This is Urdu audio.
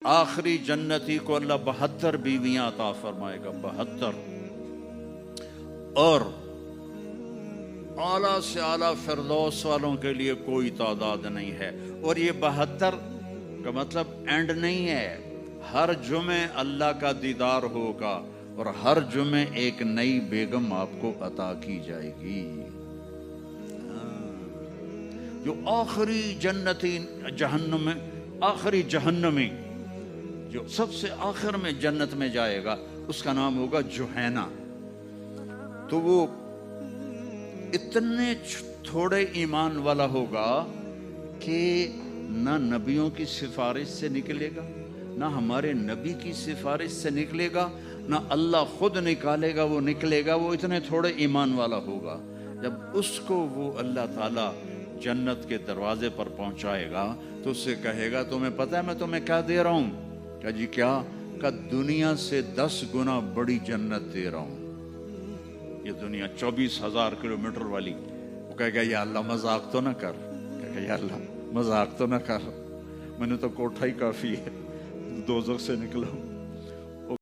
آخری جنتی کو اللہ 72 بیویاں عطا فرمائے گا، 72، اور اعلیٰ سے اعلیٰ فردوس والوں کے لیے کوئی تعداد نہیں ہے۔ اور یہ 72 کا مطلب اینڈ نہیں ہے، ہر جمعے اللہ کا دیدار ہوگا اور ہر جمعے ایک نئی بیگم آپ کو عطا کی جائے گی۔ جو آخری جنتی جہنم میں، آخری جہنمی جو سب سے آخر میں جنت میں جائے گا، اس کا نام ہوگا جوہینہ۔ تو وہ اتنے تھوڑے ایمان والا ہوگا کہ نہ نبیوں کی سفارش سے نکلے گا، نہ ہمارے نبی کی سفارش سے نکلے گا، نہ اللہ خود نکالے گا، وہ نکلے گا۔ وہ اتنے تھوڑے ایمان والا ہوگا۔ جب اس کو وہ اللہ تعالیٰ جنت کے دروازے پر پہنچائے گا تو اس سے کہے گا، تمہیں پتہ ہے میں تمہیں کیا دے رہا ہوں؟ کہ جی کیا؟ کہ دنیا سے 10 گنا بڑی جنت دے رہا ہوں۔ یہ دنیا 24,000 کلومیٹر والی، وہ کہے گا یا اللہ مذاق تو نہ کر، کہے گا یا اللہ مذاق تو نہ کر، میں نے تو کوٹھا ہی کافی ہے، دوزخ سے نکلا ہوں۔